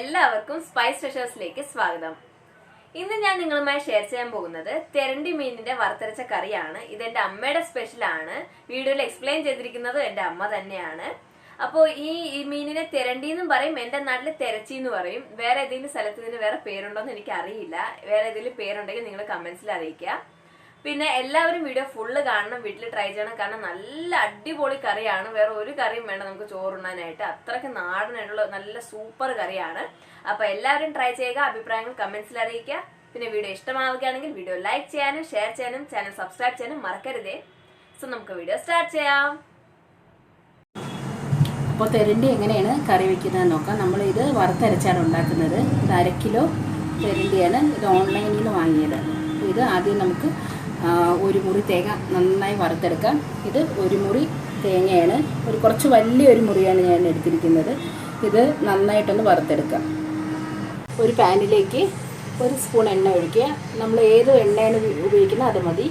എല്ലാവർക്കും സ്പൈസ് ട്രഷേഴ്സിലേക്ക് സ്വാഗതം. ഇന്ന് ഞാൻ നിങ്ങളുമായി ഷെയർ ചെയ്യാൻ പോകുന്നത് തെരണ്ടി മീനിന്റെ വറുത്തരച്ച കറിയാണ്. ഇതെന്റെ അമ്മയുടെ സ്പെഷ്യൽ ആണ്. വീഡിയോയിൽ എക്സ്പ്ലെയിൻ ചെയ്തിരിക്കുന്നത് എന്റെ അമ്മ തന്നെയാണ്. അപ്പോൾ ഈ മീനിനെ തെരണ്ടി എന്നും പറയും, എന്റെ നാട്ടിൽ തെരച്ചി എന്ന് പറയും. വേറെ ഏതെങ്കിലും സ്ഥലത്ത് ഇതിന് വേറെ പേരുണ്ടോന്ന് എനിക്ക് അറിയില്ല. വേറെ ഏതെങ്കിലും പേരുണ്ടെങ്കിൽ നിങ്ങൾ കമന്റ്സിൽ അറിയിക്കുക. പിന്നെ എല്ലാവരും വീഡിയോ ഫുള്ള് കാണണം, വീട്ടിൽ ട്രൈ ചെയ്യണം. കാരണം നല്ല അടിപൊളി കറിയാണ്. വേറെ ഒരു കറിയും വേണ്ട നമുക്ക് ചോറുണ്ണാനായിട്ട്. അത്രയ്ക്ക് നാടനായിട്ടുള്ള നല്ല സൂപ്പർ കറിയാണ്. അപ്പൊ എല്ലാവരും ട്രൈ ചെയ്യുക, അഭിപ്രായങ്ങൾ കമന്റ്സിൽ അറിയിക്കുക. പിന്നെ വീഡിയോ ഇഷ്ടമാവുകയാണെങ്കിൽ വീഡിയോ ലൈക്ക് ചെയ്യാനും ഷെയർ ചെയ്യാനും ചാനൽ സബ്സ്ക്രൈബ് ചെയ്യാനും മറക്കരുതേ. സോ നമുക്ക് വീഡിയോ സ്റ്റാർട്ട് ചെയ്യാം. അപ്പോൾ തെരണ്ടി എങ്ങനെയാണ് കറി വെക്കുന്നത് നോക്കാം. നമ്മളിത് വറുത്തരച്ചാണ് ഉണ്ടാക്കുന്നത്. ഇത് 1/2 കിലോ തെരണ്ടിയാണ്. ഇത് ഓൺലൈനിൽ വാങ്ങിയതാണ്. ഇത് ആദ്യം നമുക്ക് ഒരു മുറി തേങ്ങ നന്നായി വറുത്തെടുക്കാം. ഇത് ഒരു മുറി തേങ്ങയാണ്. കുറച്ച് വലിയൊരു മുറിയാണ് ഞാൻ എടുത്തിരിക്കുന്നത്. ഇത് നന്നായിട്ടൊന്ന് വറുത്തെടുക്കാം. ഒരു പാനിലേക്ക് 1 സ്പൂൺ എണ്ണ ഒഴിക്കുക. നമ്മൾ ഏത് എണ്ണയാണ് ഉപയോഗിക്കുന്നത് അത് മതി.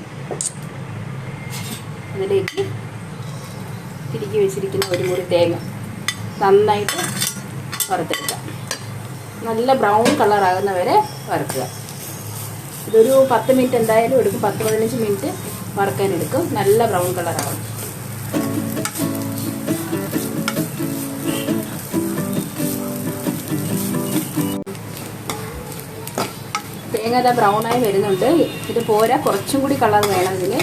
അതിലേക്ക് തിരികെ വെച്ചിരിക്കുന്ന ഒരു മുറി തേങ്ങ നന്നായിട്ട് വറുത്തെടുക്കാം. നല്ല ബ്രൗൺ കളറാകുന്ന വരെ വറുക്കുക. ഇതൊരു 10 മിനിറ്റ് എന്തായാലും എടുക്കും. 10-15 മിനിറ്റ് വറുക്കാനെടുക്കും. നല്ല ബ്രൗൺ കളറാകും. തേങ്ങ ബ്രൗണായി വരുന്നുണ്ട്. ഇത് പോരാ, കുറച്ചും കൂടി കളർ വേണം. ഇതിന്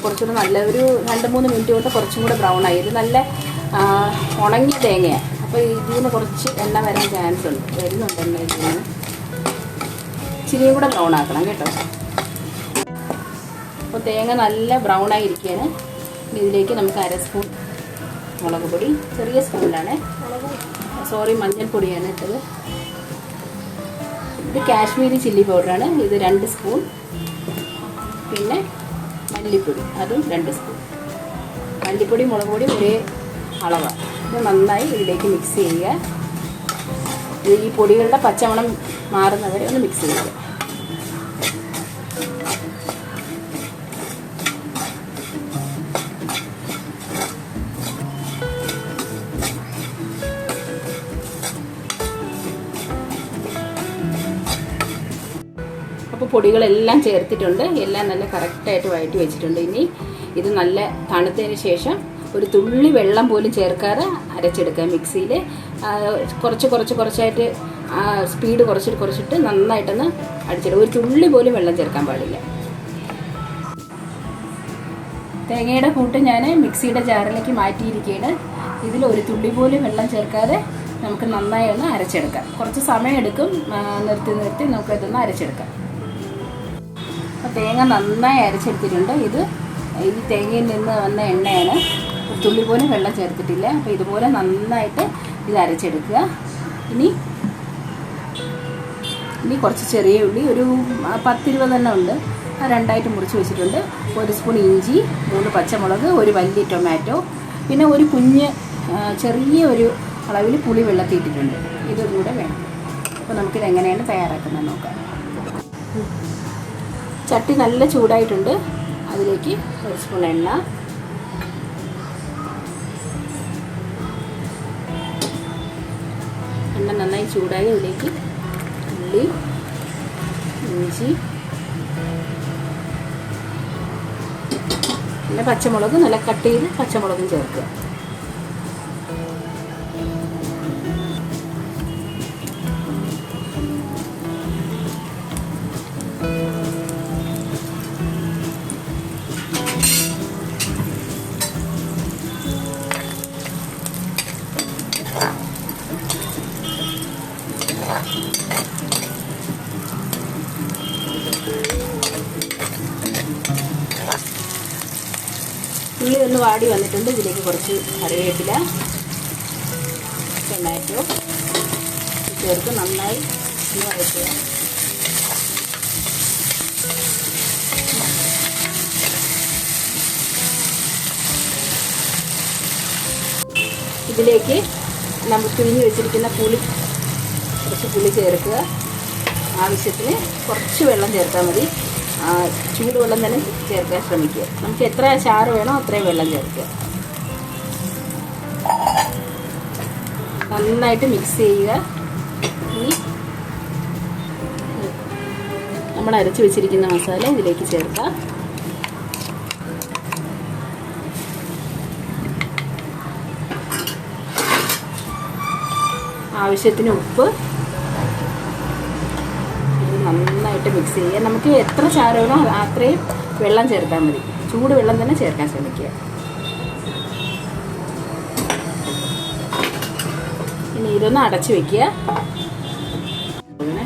കുറച്ചുകൂടി നല്ല ഒരു 2-3 മിനിറ്റ് കൊണ്ട് കുറച്ചും കൂടെ ബ്രൗണായി. ഇത് നല്ല ഉണങ്ങിയ തേങ്ങയാണ്. അപ്പോൾ ഇതിന് കുറച്ച് എണ്ണ വരാൻ ചാൻസ് ഉണ്ട്. വരുന്നുണ്ട് എണ്ണ. ഇതിന് ഇച്ചിരിയും കൂടെ ബ്രൗൺ ആക്കണം കേട്ടോ. അപ്പോൾ തേങ്ങ നല്ല ബ്രൗൺ ആയിരിക്കുകയാണ്. ഇതിലേക്ക് നമുക്ക് 1/2 സ്പൂൺ മുളക് പൊടി, ചെറിയ സ്പൂണിലാണ്, മഞ്ഞൾപ്പൊടിയാണ് ഇട്ടത്. ഇത് കാശ്മീരി ചില്ലി പൗഡറാണ്. ഇത് 2 സ്പൂൺ. പിന്നെ മല്ലിപ്പൊടി, അതും 2 സ്പൂൺ. മല്ലിപ്പൊടി മുളക് പൊടി ഒരേ അളവാണ്. ഇത് നന്നായി ഇതിലേക്ക് മിക്സ് ചെയ്യുക. ഈ പൊടികളുടെ പച്ചമണം മാറുന്നവരെ ഒന്ന് മിക്സ് ചെയ്യുക. അപ്പോൾ പൊടികളെല്ലാം ചേർത്തിട്ടുണ്ട്. എല്ലാം നല്ല കറക്റ്റായിട്ട് വഴറ്റി വെച്ചിട്ടുണ്ട്. ഇനി ഇത് നല്ല തണുത്തതിന് ശേഷം ഒരു തുള്ളി വെള്ളം പോലും ചേർക്കാതെ അരച്ചെടുക്കുക. മിക്സിയിൽ കുറച്ചായിട്ട് സ്പീഡ് കുറച്ചിട്ട് നന്നായിട്ടൊന്ന് അടിച്ചെടുക്കുക. ഒരു തുള്ളി പോലും വെള്ളം ചേർക്കാൻ പാടില്ല. തേങ്ങയുടെ കൂട്ട് ഞാൻ മിക്സിയുടെ ജാറിലേക്ക് മാറ്റിയിരിക്കുകയാണ്. ഇതിൽ ഒരു തുള്ളി പോലും വെള്ളം ചേർക്കാതെ നമുക്ക് നന്നായി ഒന്ന് അരച്ചെടുക്കാം. കുറച്ച് സമയം എടുക്കും. നിർത്തി നമുക്ക് ഇതൊന്ന് അരച്ചെടുക്കാം. അപ്പോൾ തേങ്ങ നന്നായി അരച്ചെടുത്തിട്ടുണ്ട്. ഈ തേങ്ങയിൽ നിന്ന് വന്ന എണ്ണയാണ്. ഒരു തുള്ളി പോലും വെള്ളം ചേർത്തിട്ടില്ല. അപ്പോൾ ഇതുപോലെ നന്നായിട്ട് ഇത് അരച്ചെടുക്കുക. ഇനി കുറച്ച് ചെറിയ ഉള്ളി, ഒരു 10-20 എണ്ണം ഉണ്ട്. 2ആയിട്ട് മുറിച്ച് വെച്ചിട്ടുണ്ട്. 1 സ്പൂൺ ഇഞ്ചി, 3 പച്ചമുളക്, ഒരു വലിയ ടൊമാറ്റോ, പിന്നെ ഒരു കുഞ്ഞ് ചെറിയ ഒരു അളവിൽ പുളി വെള്ളത്തിയിട്ടിട്ടുണ്ട്. ഇതും കൂടെ വേണം. അപ്പോൾ നമുക്കിത് എങ്ങനെയാണ് തയ്യാറാക്കുന്നത് നോക്കാം. ചട്ടി നല്ല ചൂടായിട്ടുണ്ട്. അതിലേക്ക് 1 സ്പൂൺ എണ്ണ, നന്നായി ചൂടായി ഇതിലേക്ക് ഉള്ളി, ഇഞ്ചി, പിന്നെ പച്ചമുളക് നല്ല കട്ട് ചെയ്ത് പച്ചമുളകും ചേർക്കുക. ഉള്ളി ഒന്ന് വാടി വന്നിട്ടുണ്ട്. ഇതിലേക്ക് കുറച്ച് കറിവേപ്പില, ടൊമാറ്റോ ചേർത്ത് നന്നായി വഴറ്റുക. ഇതിലേക്ക് നമ്മൾ പിഴിഞ്ഞ് വെച്ചിരിക്കുന്ന കുറച്ച് പുളി ചേർക്കുക. ആവശ്യത്തിന് കുറച്ച് വെള്ളം ചേർത്താൽ മതി. ചൂടുവെള്ളം തന്നെ ചേർക്കാൻ ശ്രമിക്കുക. നമുക്ക് എത്ര ചാറ് വേണോ അത്രയും വെള്ളം ചേർക്കുക. നന്നായിട്ട് മിക്സ് ചെയ്യുക. ഇനി നമ്മൾ അരച്ച് വെച്ചിരിക്കുന്ന മസാല ഇതിലേക്ക് ചേർക്കാം. ആവശ്യത്തിന് ഉപ്പ്. നന്നായിട്ട് മിക്സ് ചെയ്യുക. നമുക്ക് എത്ര ചാരമോ അത്രയും വെള്ളം ചേർത്താൽ മതി. ചൂട് വെള്ളം തന്നെ ചേർക്കാൻ ശ്രമിക്കുക. ഇനി ഇതൊന്ന് അടച്ചു വെക്കുക. അങ്ങനെ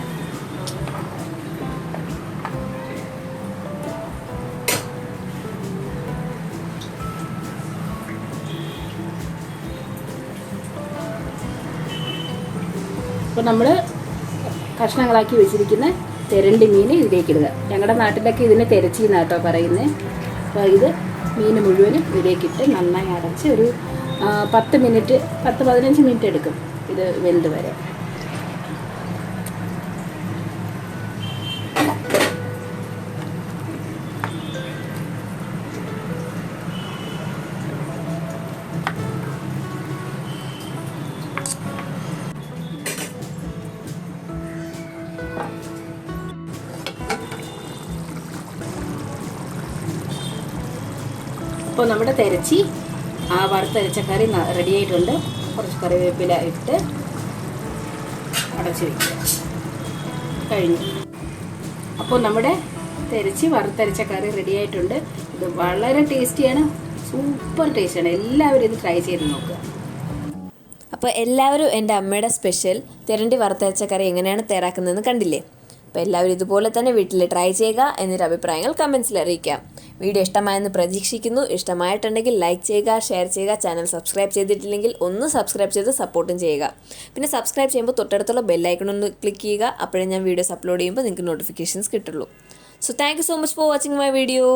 അപ്പോൾ നമ്മൾ കഷ്ണങ്ങളാക്കി വെച്ചിരിക്കുന്ന തെരണ്ടി മീൻ ഇതിലേക്ക് ഇടുക. ഞങ്ങളുടെ നാട്ടിലൊക്കെ ഇതിന് തെരച്ചി എന്നാട്ടോ പറയുന്നത്. അപ്പോൾ ഇത് മീൻ മുഴുവനും ഇതിലേക്കിട്ട് നന്നായി അടച്ച് ഒരു 10-15 മിനിറ്റ് എടുക്കും ഇത് വെന്ത് വരെ. അപ്പോൾ നമ്മുടെ തെരച്ചി വറുത്തരച്ച കറി റെഡി ആയിട്ടുണ്ട്. കുറച്ച് കറിവേപ്പില ഇട്ട് അടച്ച് വയ്ക്കുക. കഴിഞ്ഞു. അപ്പോൾ നമ്മുടെ തെരച്ചി വറുത്തരച്ച കറി റെഡി ആയിട്ടുണ്ട്. ഇത് വളരെ ടേസ്റ്റിയാണ്, സൂപ്പർ ടേസ്റ്റിയാണ്. എല്ലാവരും ഇത് ട്രൈ ചെയ്ത് നോക്കുക. അപ്പോൾ എല്ലാവരും എൻ്റെ അമ്മയുടെ സ്പെഷ്യൽ തെരണ്ടി വറുത്തരച്ച കറി എങ്ങനെയാണ് തയ്യാറാക്കുന്നതെന്ന് കണ്ടില്ലേ? അപ്പോൾ എല്ലാവരും ഇതുപോലെ തന്നെ വീട്ടിൽ ട്രൈ ചെയ്യുക. എന്നിട്ട് അഭിപ്രായങ്ങൾ കമൻസിൽ അറിയിക്കാം. വീഡിയോ ഇഷ്ടമായെന്ന് പ്രതീക്ഷിക്കുന്നു. ഇഷ്ടമായിട്ടുണ്ടെങ്കിൽ ലൈക്ക് ചെയ്യുക, ഷെയർ ചെയ്യുക. ചാനൽ സബ്സ്ക്രൈബ് ചെയ്തിട്ടില്ലെങ്കിൽ ഒന്ന് സബ്സ്ക്രൈബ് ചെയ്ത് സപ്പോർട്ടും ചെയ്യുക. പിന്നെ സബ്സ്ക്രൈബ് ചെയ്യുമ്പോൾ തൊട്ടടുത്തുള്ള ബെല്ലൈക്കൺ ഒന്ന് ക്ലിക്ക് ചെയ്യുക. അപ്പോഴേ ഞാൻ വീഡിയോസ് അപ്ലോഡ് ചെയ്യുമ്പോൾ നിങ്ങൾക്ക് നോട്ടിഫിക്കേഷൻസ് കിട്ടുള്ളൂ. So thank you so much for watching my video.